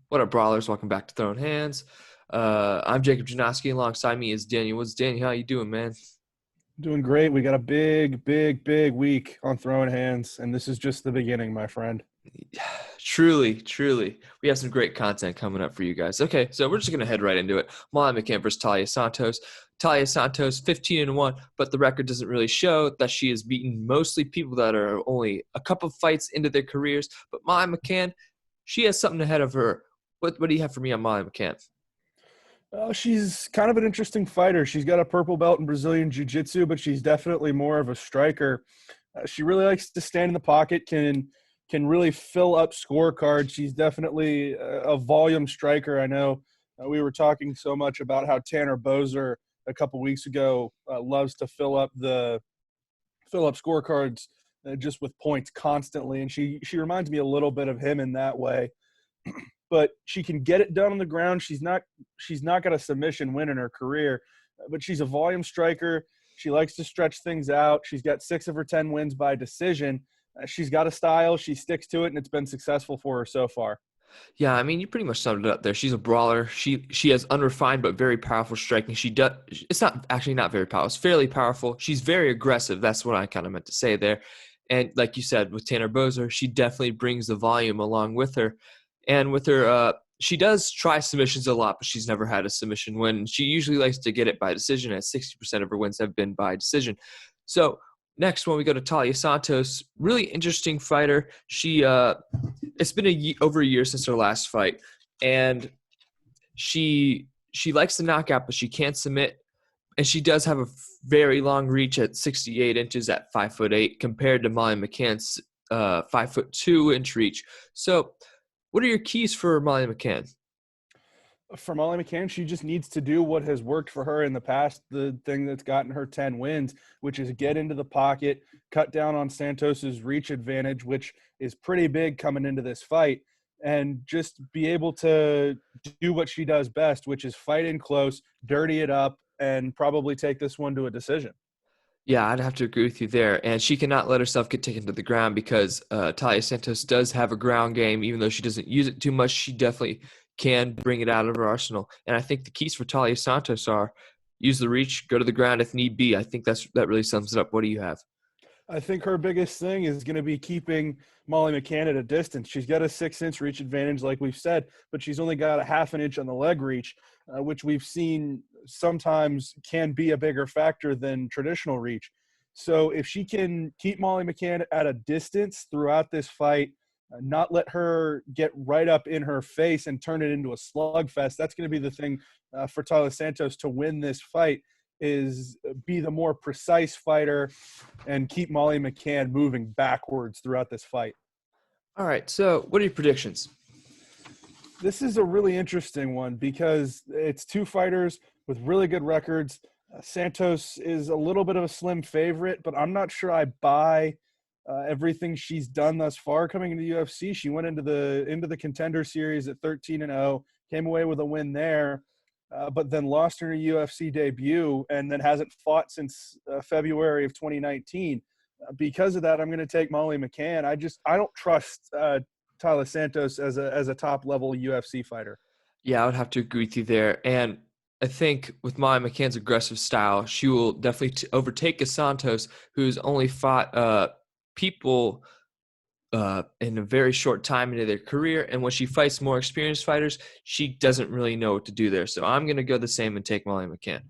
What up, brawlers? Welcome back to Throwin Hands. I'm Jacob Janoski. Alongside me is Daniel Woods. Danny, how you doing, man? Doing great. We got a big week on throwing hands, and this is just the beginning, my friend. Truly. We have some great content coming up for you guys. Okay, so we're just going to head right into it. Molly McCann versus Talia Santos. Talia Santos, 15-1, but the record doesn't really show that she has beaten mostly people that are only a couple fights into their careers. But Molly McCann, she has something ahead of her. What do you have for me on Molly McCann? She's kind of an interesting fighter. She's got a purple belt in Brazilian Jiu-Jitsu, but she's definitely more of a striker. She really likes to stand in the pocket, can really fill up scorecards. She's definitely a volume striker. I know we were talking so much about how Tanner Boser a couple weeks ago loves to fill up scorecards just with points constantly, and she reminds me a little bit of him in that way. But she can get it done on the ground. She's not got a submission win in her career, but she's a volume striker. She likes to stretch things out. She's got 6 of her 10 wins by decision. She's got a style. She sticks to it, and it's been successful for her so far. Yeah, I mean, you pretty much summed it up there. She's a brawler. She has unrefined but very powerful striking. She does. It's not very powerful. It's fairly powerful. She's very aggressive. That's what I kind of meant to say there. And like you said, with Tanner Boser, she definitely brings the volume along with her. And with her, she does try submissions a lot, but she's never had a submission win. She usually likes to get it by decision, as 60% of her wins have been by decision. So next, when we go to Talia Santos, really interesting fighter. It's been over a year since her last fight, and she likes to knock out, but she can't submit. And she does have a very long reach at 68 inches at 5'8", compared to Molly McCann's 5'2" reach. So what are your keys for Molly McCann? For Molly McCann, she just needs to do what has worked for her in the past, the thing that's gotten her 10 wins, which is get into the pocket, cut down on Santos's reach advantage, which is pretty big coming into this fight, and just be able to do what she does best, which is fight in close, dirty it up, and probably take this one to a decision. Yeah, I'd have to agree with you there. And she cannot let herself get taken to the ground because Talia Santos does have a ground game. Even though she doesn't use it too much, she definitely can bring it out of her arsenal. And I think the keys for Talia Santos are use the reach, go to the ground if need be. I think that really sums it up. What do you have? I think her biggest thing is going to be keeping Molly McCann at a distance. She's got a 6-inch reach advantage, like we've said, but she's only got a half an inch on the leg reach, which we've seen sometimes can be a bigger factor than traditional reach. So if she can keep Molly McCann at a distance throughout this fight, not let her get right up in her face and turn it into a slugfest, that's going to be the thing for Talia Santos to win this fight, is be the more precise fighter and keep Molly McCann moving backwards throughout this fight. All right, so what are your predictions? This is a really interesting one because it's two fighters with really good records. Santos is a little bit of a slim favorite, but I'm not sure I buy everything she's done thus far coming into UFC. She went into the Contender Series at 13-0, came away with a win there, but then lost her UFC debut and then hasn't fought since February of 2019. Because of that, I'm going to take Molly McCann. I don't trust Talia Santos as a top level UFC fighter. Yeah, I would have to agree with you there. And I think with Molly McCann's aggressive style, she will definitely overtake a Santos, who's only fought people in a very short time into their career. And when she fights more experienced fighters, she doesn't really know what to do there. So I'm going to go the same and take Molly McCann.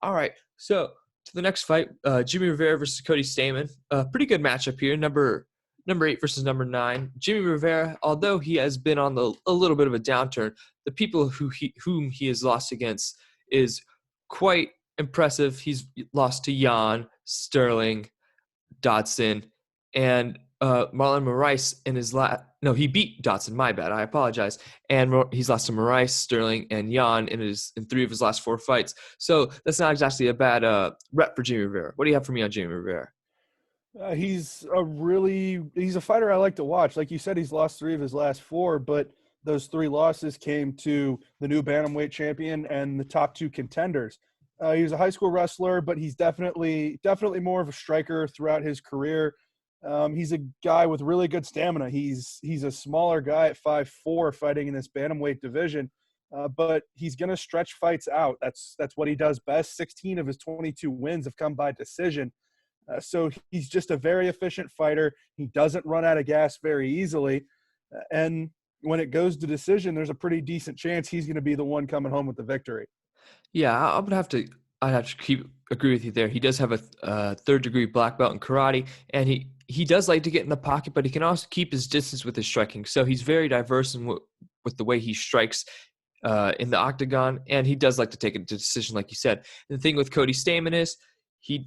All right, so to the next fight, Jimmy Rivera versus Cody Stamann. Pretty good matchup here. Number 8 versus number 9. Jimmy Rivera, although he has been on a little bit of a downturn, the people whom he has lost against is quite impressive. He's lost to Jan, Sterling, Dodson, and Marlon Moraes in his last. No, he beat Dodson. My bad. I apologize. And he's lost to Moraes, Sterling, and Jan in 3 of his last 4 fights. So that's not exactly a bad rep for Jimmy Rivera. What do you have for me on Jimmy Rivera? He's a fighter I like to watch. Like you said, he's lost 3 of his last 4, but those 3 losses came to the new bantamweight champion and the top 2 contenders. He was a high school wrestler, but he's definitely more of a striker throughout his career. He's a guy with really good stamina. He's a smaller guy at 5'4", fighting in this bantamweight division, but he's going to stretch fights out. That's what he does best. 16 of his 22 wins have come by decision. So he's just a very efficient fighter. He doesn't run out of gas very easily, and when it goes to decision, there's a pretty decent chance he's going to be the one coming home with the victory. Yeah, I would have to. I'd have to agree with you there. He does have a third degree black belt in karate, and he does like to get in the pocket, but he can also keep his distance with his striking. So he's very diverse in with the way he strikes in the octagon, and he does like to take a decision, like you said. And the thing with Cody Stamann is he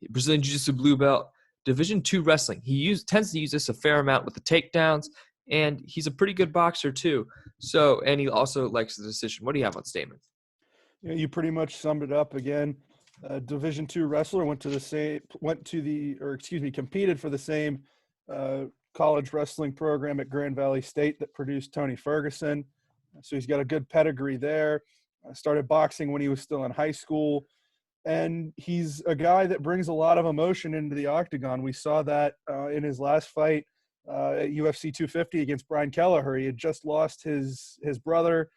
Brazilian Jiu-Jitsu blue belt, Division II wrestling. He tends to use this a fair amount with the takedowns, and he's a pretty good boxer too. So, and he also likes the decision. What do you have on Stamann? Yeah, you pretty much summed it up again. Division II wrestler competed for the same college wrestling program at Grand Valley State that produced Tony Ferguson. So he's got a good pedigree there. Started boxing when he was still in high school. And he's a guy that brings a lot of emotion into the octagon. We saw that in his last fight at UFC 250 against Brian Kelleher. He had just lost his brother,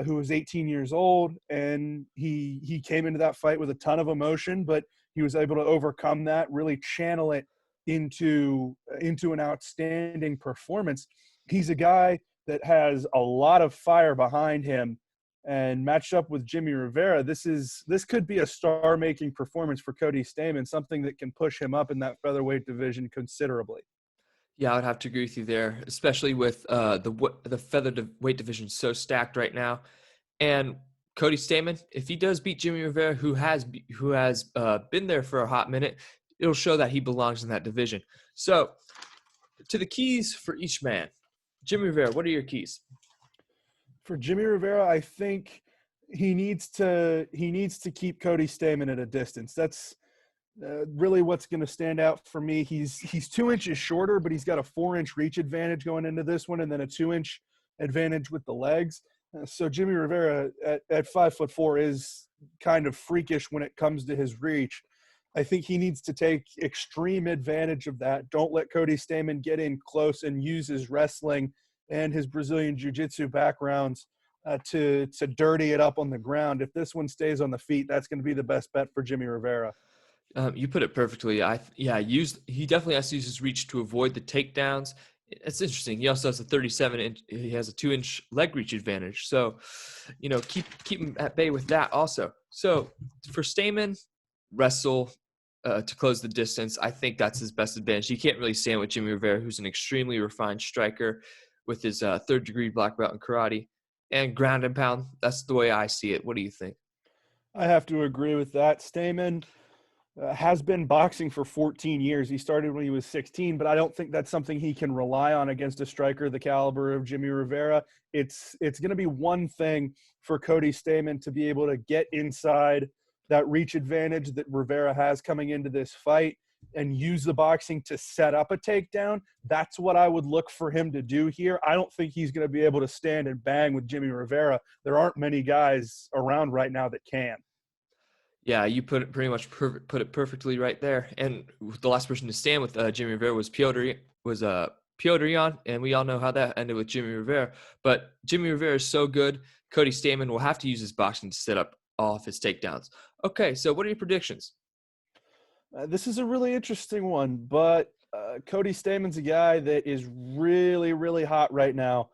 who was 18 years old, and he came into that fight with a ton of emotion, but he was able to overcome that, really channel it into an outstanding performance. He's a guy that has a lot of fire behind him, and matched up with Jimmy Rivera, this could be a star-making performance for Cody Stamann, something that can push him up in that featherweight division considerably. Yeah, I would have to agree with you there, especially with the featherweight division so stacked right now. And Cody Stamann, if he does beat Jimmy Rivera, who has been there for a hot minute, it'll show that he belongs in that division. So, to the keys for each man, Jimmy Rivera, what are your keys? For Jimmy Rivera, I think he needs to keep Cody Stamann at a distance. That's really what's going to stand out for me. He's 2 inches shorter, but he's got a 4-inch reach advantage going into this one, and then a 2-inch advantage with the legs. So Jimmy Rivera at 5'4" is kind of freakish when it comes to his reach. I think he needs to take extreme advantage of that. Don't let Cody Stamann get in close and use his wrestling and his Brazilian Jiu-Jitsu backgrounds to dirty it up on the ground. If this one stays on the feet, that's going to be the best bet for Jimmy Rivera. You put it perfectly. He definitely has to use his reach to avoid the takedowns. It's interesting. He also has a 37-inch. He has a 2-inch leg reach advantage. So, keep him at bay with that also. So for Stamann, wrestle to close the distance. I think that's his best advantage. He can't really stand with Jimmy Rivera, who's an extremely refined striker with his third-degree black belt in karate and ground and pound. That's the way I see it. What do you think? I have to agree with that. Stamann has been boxing for 14 years. He started when he was 16, but I don't think that's something he can rely on against a striker the caliber of Jimmy Rivera. It's going to be one thing for Cody Stamann to be able to get inside that reach advantage that Rivera has coming into this fight and use the boxing to set up a takedown. That's what I would look for him to do here. I don't think he's going to be able to stand and bang with Jimmy Rivera. There aren't many guys around right now that can. Yeah, you put it perfectly right there. And the last person to stand with Jimmy Rivera was Piotr Jan, and we all know how that ended with Jimmy Rivera. But Jimmy Rivera is so good, Cody Stamann will have to use his boxing to set up all of his takedowns. Okay, so what are your predictions? This is a really interesting one, but Cody Stamann's a guy that is really, really hot right now.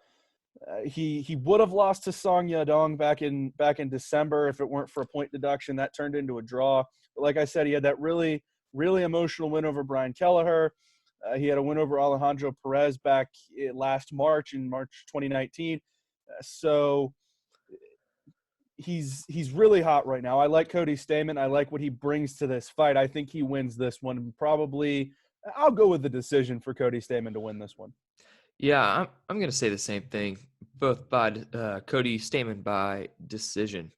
He would have lost to Song Yadong back in December if it weren't for a point deduction. That turned into a draw. But like I said, he had that really, really emotional win over Brian Kelleher. He had a win over Alejandro Perez back last March, in March 2019. So he's really hot right now. I like Cody Stamann. I like what he brings to this fight. I think he wins this one. Probably, I'll go with the decision for Cody Stamann to win this one. Yeah, I'm going to say the same thing. Both by Cody Stamann by decision.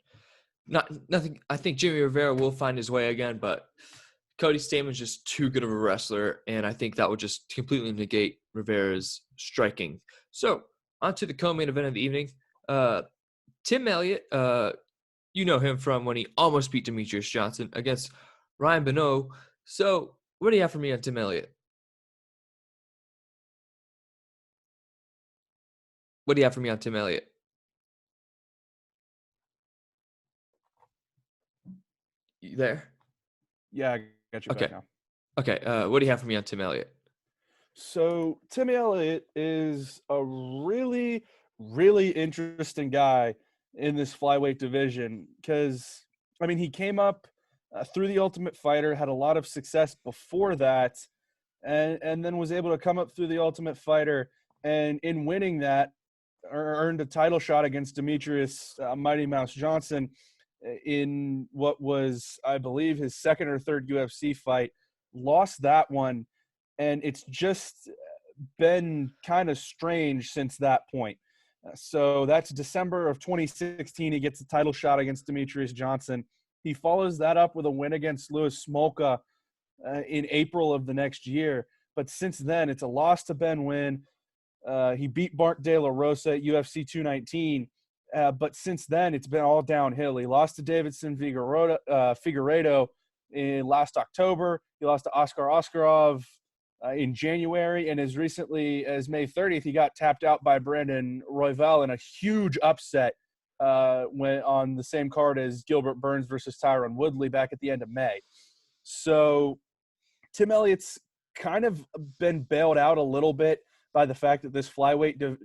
Nothing. I think Jimmy Rivera will find his way again, but Cody Stamann's just too good of a wrestler, and I think that would just completely negate Rivera's striking. So on to the co-main event of the evening. Tim Elliott, you know him from when he almost beat Demetrius Johnson against Ryan Benoit. So What do you have for me on Tim Elliott? What do you have for me on Tim Elliott? You there? Yeah, I got you Okay. back now. Okay. What do you have for me on Tim Elliott? So Timmy Elliott is a really, really interesting guy in this flyweight division because, I mean, he came up through the Ultimate Fighter, had a lot of success before that, and then was able to come up through the Ultimate Fighter, and in winning that, earned a title shot against Demetrius Mighty Mouse Johnson in what was, I believe, his second or third UFC fight. Lost that one, and it's just been kind of strange since that point. So that's December of 2016. He gets a title shot against Demetrius Johnson. He follows that up with a win against Louis Smolka in April of the next year. But since then, it's a loss to Ben Wynn. He beat Mark De La Rosa at UFC 219. But since then, it's been all downhill. He lost to Davidson Figueiredo in last October. He lost to Oscar Oskarov in January. And as recently as May 30th, he got tapped out by Brandon Royval in a huge upset when on the same card as Gilbert Burns versus Tyron Woodley back at the end of May. So Tim Elliott's kind of been bailed out a little bit by the fact that this flyweight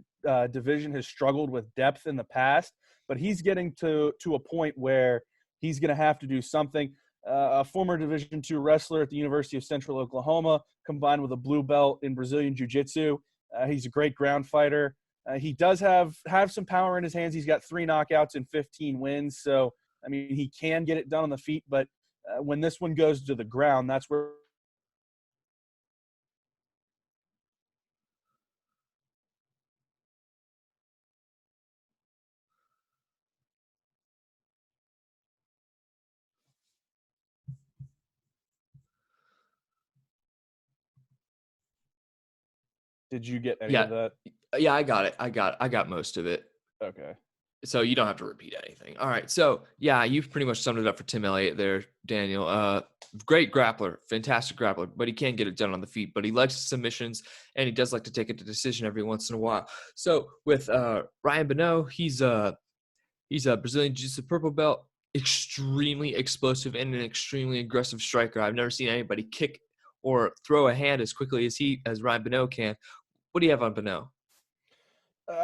division has struggled with depth in the past, but he's getting to a point where he's going to have to do something. A former Division II wrestler at the University of Central Oklahoma, combined with a blue belt in Brazilian Jiu-Jitsu. He's a great ground fighter. He does have some power in his hands. He's got 3 knockouts and 15 wins. So, I mean, he can get it done on the feet, but when this one goes to the ground, that's where did you get any Yeah. of that? Yeah, I got it. I got most of it. Okay. So you don't have to repeat anything. All right. So yeah, you've pretty much summed it up for Tim Elliott there, Daniel. Great grappler, fantastic grappler, but he can't get it done on the feet. But he likes submissions, and he does like to take it to decision every once in a while. So with Ryan Beno, he's a Brazilian Jiu-Jitsu purple belt, extremely explosive and an extremely aggressive striker. I've never seen anybody kick or throw a hand as quickly as Ryan Beno can. What do you have on Beno?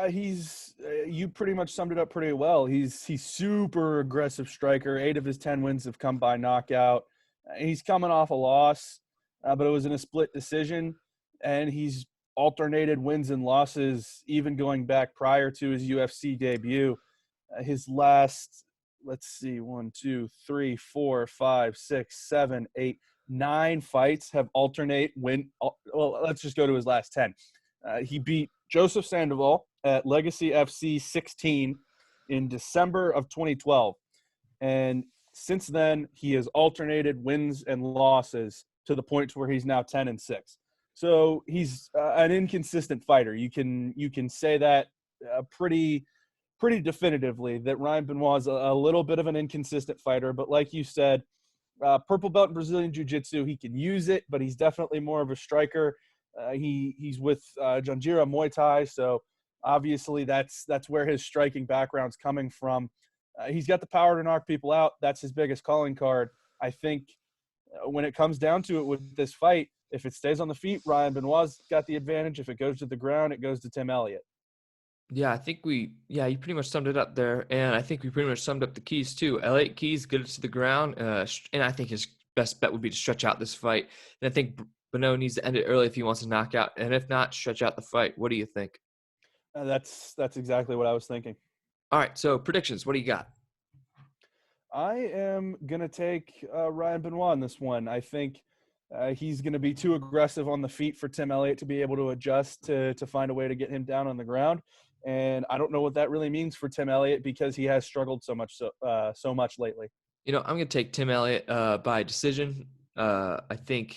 He's you pretty much summed it up pretty well. He's super aggressive striker. 8 of his 10 wins have come by knockout. He's coming off a loss, but it was in a split decision, and he's alternated wins and losses even going back prior to his UFC debut. His last, let's see, 1, 2, 3, 4, 5, 6, 7, 8, 9 fights have alternate win. Well, let's just go to his last 10. He beat Joseph Sandoval at Legacy FC 16 in December of 2012. And since then, he has alternated wins and losses to the point where he's now 10-6. So he's an inconsistent fighter. You can say that pretty definitively that Ryan Benoit is a little bit of an inconsistent fighter. But like you said, purple belt in Brazilian Jiu-Jitsu, he can use it, but he's definitely more of a striker. He's with Janjira Muay Thai, so obviously that's where his striking background's coming from. He's got the power to knock people out. That's his biggest calling card. I think when it comes down to it with this fight, if it stays on the feet, Ryan Benoit's got the advantage. If it goes to the ground, it goes to Tim Elliott. Yeah, I think you pretty much summed it up there. And I think we pretty much summed up the keys too. Elliott keys, get it to the ground. And I think his best bet would be to stretch out this fight. And I think Beno needs to end it early if he wants to knock out. And if not, stretch out the fight. What do you think? That's exactly what I was thinking. All right. So predictions. What do you got? I am going to take Ryan Benoit in this one. I think he's going to be too aggressive on the feet for Tim Elliott to be able to adjust to find a way to get him down on the ground. And I don't know what that really means for Tim Elliott because he has struggled so much lately. I'm going to take Tim Elliott by decision. I think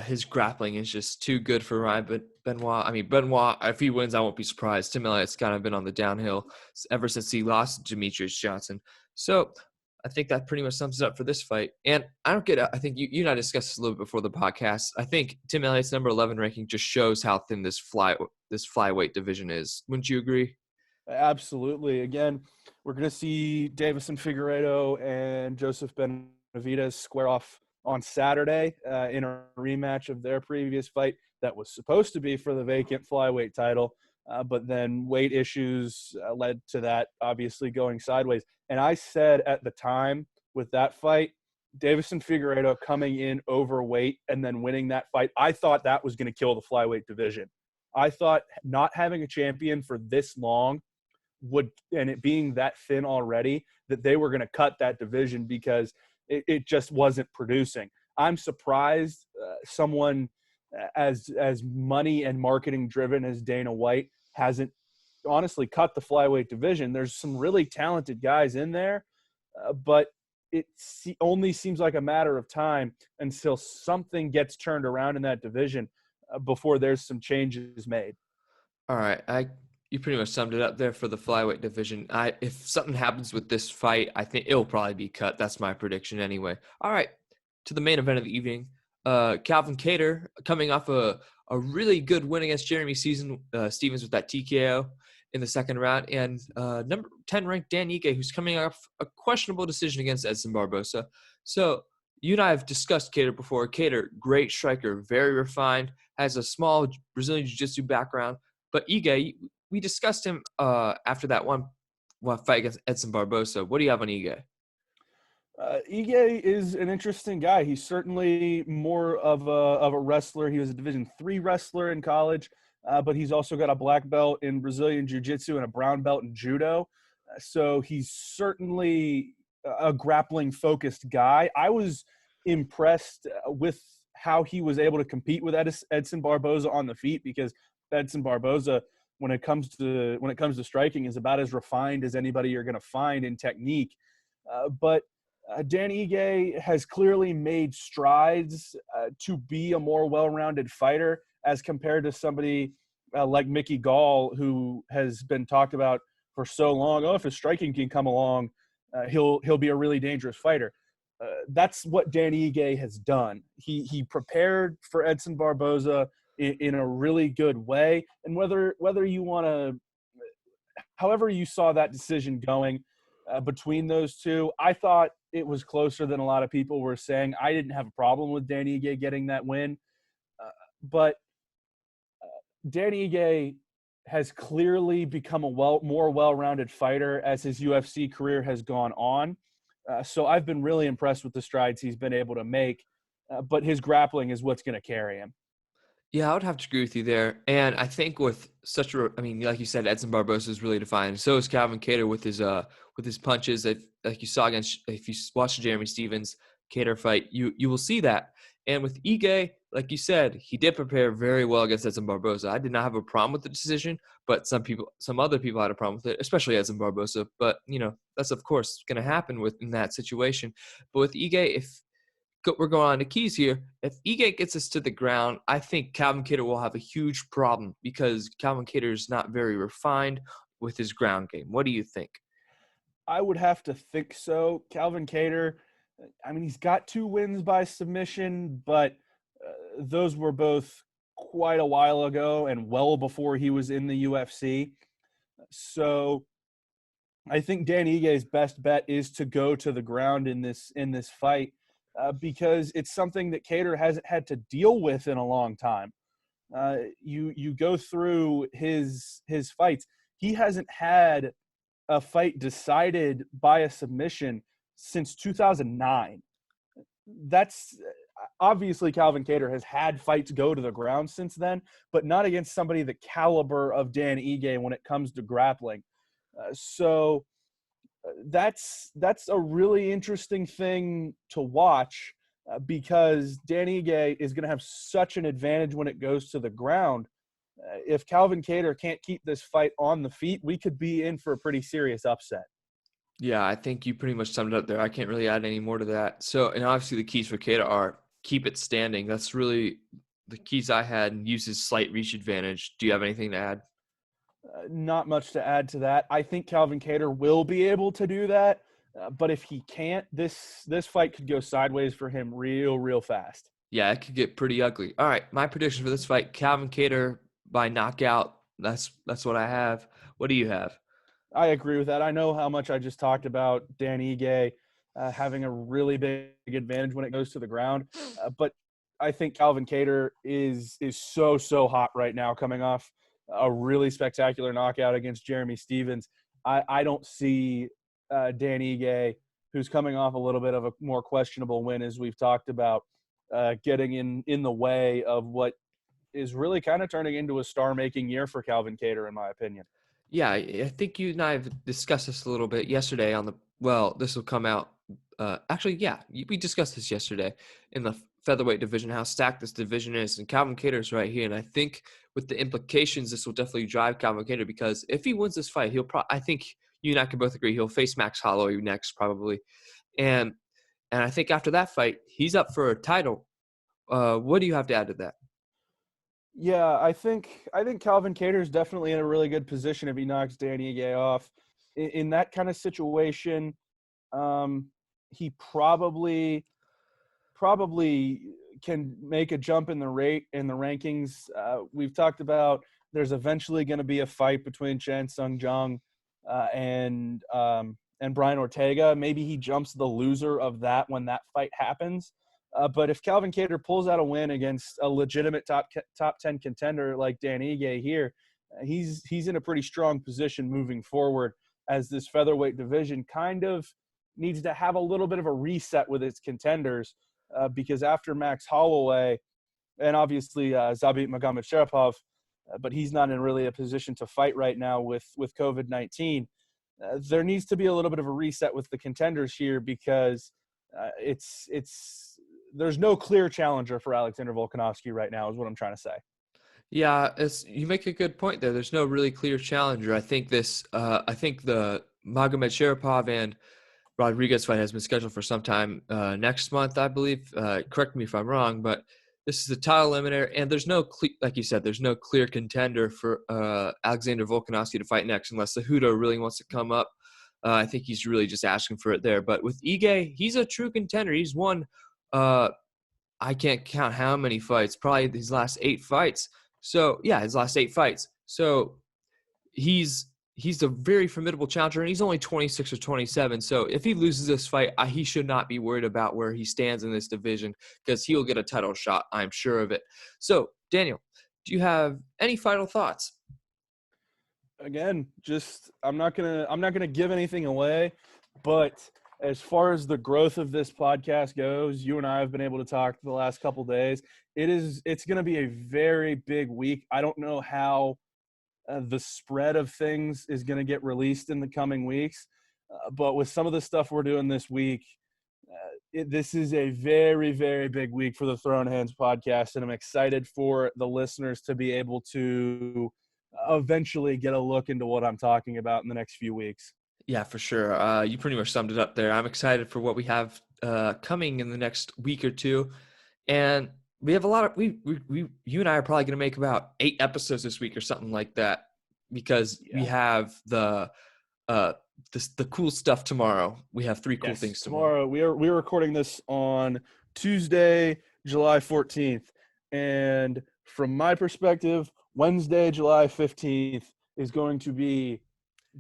his grappling is just too good for Ryan Benoit. I mean, Benoit, if he wins, I won't be surprised. Tim Elliott's kind of been on the downhill ever since he lost to Demetrius Johnson. So I think that pretty much sums it up for this fight. And I don't get it. I think you and I discussed this a little bit before the podcast. I think Tim Elliott's number 11 ranking just shows how thin this flyweight division is. Wouldn't you agree? Absolutely. Again, we're going to see Davison Figueiredo and Joseph Benavidez square off on Saturday in a rematch of their previous fight that was supposed to be for the vacant flyweight title. But then weight issues led to that obviously going sideways. And I said at the time with that fight, Davison Figueiredo coming in overweight and then winning that fight, I thought that was going to kill the flyweight division. I thought not having a champion for this long would, and it being that thin already, that they were going to cut that division because it just wasn't producing. I'm surprised someone as money and marketing driven as Dana White hasn't honestly cut the flyweight division. There's some really talented guys in there, but it only seems like a matter of time until something gets turned around in that division before there's some changes made. All right, you pretty much summed it up there for the flyweight division. If something happens with this fight, I think it'll probably be cut. That's my prediction anyway. All right, to the main event of the evening. Calvin Kattar coming off a really good win against Jeremy Stevens with that TKO in the second round, and number 10 ranked Dan Ige, who's coming off a questionable decision against Edson Barboza. So you and I have discussed Kattar before. Kattar, great striker, very refined, has a small Brazilian Jiu-Jitsu background. But Ige, we discussed him after that one fight against Edson Barboza. What do you have on Ige? Ige is an interesting guy. He's certainly more of a wrestler. He was a Division III wrestler in college, but he's also got a black belt in Brazilian Jiu-Jitsu and a brown belt in Judo. So he's certainly a grappling-focused guy. I was impressed with how he was able to compete with Edson Barboza on the feet, because Edson Barboza, when it comes to striking, is about as refined as anybody you're going to find in technique. But Dan Ige has clearly made strides to be a more well-rounded fighter as compared to somebody like Mickey Gall, who has been talked about for so long. Oh, if his striking can come along, he'll be a really dangerous fighter. That's what Dan Ige has done. He prepared for Edson Barboza in a really good way. And whether you want to, however you saw that decision going between those two, I thought it was closer than a lot of people were saying. I didn't have a problem with Dan Ige getting that win. But Dan Ige has clearly become a more well-rounded fighter as his UFC career has gone on. So I've been really impressed with the strides he's been able to make. But his grappling is what's going to carry him. Yeah, I would have to agree with you there. And I think with like you said, Edson Barboza is really defined. So is Calvin Kattar with his punches. Like you saw if you watch the Jeremy Stevens Kattar fight, you will see that. And with Ige, like you said, he did prepare very well against Edson Barboza. I did not have a problem with the decision, but some other people had a problem with it, especially Edson Barboza. But that's of course going to happen in that situation. But with Ige, if we're going on to keys here. If Ige gets us to the ground, I think Calvin Kattar will have a huge problem because Calvin Kattar is not very refined with his ground game. What do you think? I would have to think so. Calvin Kattar, I mean, he's got 2 wins by submission, but those were both quite a while ago and well before he was in the UFC. So I think Dan Ige's best bet is to go to the ground in this fight. Because it's something that Kattar hasn't had to deal with in a long time. You go through his fights. He hasn't had a fight decided by a submission since 2009. That's obviously Calvin Kattar has had fights go to the ground since then, but not against somebody the caliber of Dan Ige when it comes to grappling. So that's a really interesting thing to watch because Dan Ige is going to have such an advantage when it goes to the ground. If Calvin Kattar can't keep this fight on the feet, we could be in for a pretty serious upset. Yeah, I think you pretty much summed it up there. I can't really add any more to that. So, and obviously the keys for Kattar are keep it standing. That's really the keys I had, and use his slight reach advantage. Do you have anything to add? Not much to add to that. I think Calvin Kattar will be able to do that But if he can't, this fight could go sideways for him real fast. Yeah, it could get pretty ugly. All right, my prediction for this fight: Calvin Kattar by knockout. That's what I have. What do you have? I agree with that. I know how much I just talked about Dan Ige having a really big advantage when it goes to the ground, but I think Calvin Kattar is so hot right now, coming off a really spectacular knockout against Jeremy Stevens. I don't see Dan Ige, who's coming off a little bit of a more questionable win, as we've talked about, getting in the way of what is really kind of turning into a star-making year for Calvin Kattar, in my opinion. Yeah, I think you and I have discussed this a little bit yesterday on the. Well, this will come out. Actually, yeah, we discussed this yesterday in the featherweight division, how stacked this division is, and Calvin Kattar's right here. And I think with the implications, this will definitely drive Calvin Kattar, because if he wins this fight, I think you and I can both agree he'll face Max Holloway next probably, and I think after that fight, he's up for a title. What do you have to add to that? Yeah, I think Calvin Kattar is definitely in a really good position if he knocks Danny Ige off. In that kind of situation, he probably can make a jump in the rankings. We've talked about there's eventually going to be a fight between Chan Sung Jung and Brian Ortega. Maybe he jumps the loser of that when that fight happens. But if Calvin Kattar pulls out a win against a legitimate top 10 contender like Dan Ige here, he's in a pretty strong position moving forward, as this featherweight division kind of needs to have a little bit of a reset with its contenders, because after Max Holloway and obviously Zabit Magomedsharipov, but he's not in really a position to fight right now with COVID-19. There needs to be a little bit of a reset with the contenders here, because there's no clear challenger for Alexander Volkanovski right now, is what I'm trying to say. Yeah, you make a good point there. There's no really clear challenger. I think the Magomed Sharipov and Rodriguez fight has been scheduled for sometime next month, I believe. Correct me if I'm wrong, but this is a title eliminator, and there's no, like you said, there's no clear contender for Alexander Volkanovski to fight next, unless Cejudo really wants to come up. I think he's really just asking for it there. But with Ige, he's a true contender. He's won, I can't count how many fights, probably his last 8 fights. So, yeah, his last 8 fights. So he's a very formidable challenger, and he's only 26 or 27. So if he loses this fight, he should not be worried about where he stands in this division, because he will get a title shot. I'm sure of it. So, Daniel, do you have any final thoughts? Again, just I'm not gonna give anything away, but as far as the growth of this podcast goes, you and I have been able to talk the last couple of days. It's going to be a very big week. I don't know how the spread of things is going to get released in the coming weeks, but with some of the stuff we're doing this week, this is a very, very big week for the Throwin Hands podcast, and I'm excited for the listeners to be able to eventually get a look into what I'm talking about in the next few weeks. Yeah, for sure. You pretty much summed it up there. I'm excited for what we have coming in the next week or two, and we have a lot of you and I are probably going to make about 8 episodes this week or something like that, because we have the cool stuff tomorrow. We have 3 cool things tomorrow. We're recording this on Tuesday, July 14th, and from my perspective, Wednesday, July 15th is going to be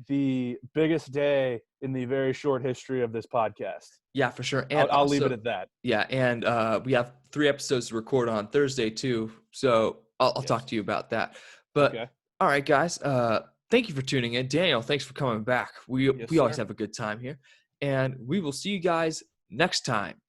the biggest day in the very short history of this podcast. Yeah, for sure. And I'll leave it at that. Yeah, and we have 3 episodes to record on Thursday too, so I'll talk to you about that. But okay. All right, guys, thank you for tuning in. Daniel, thanks for coming back. We always have a good time here, and we will see you guys next time.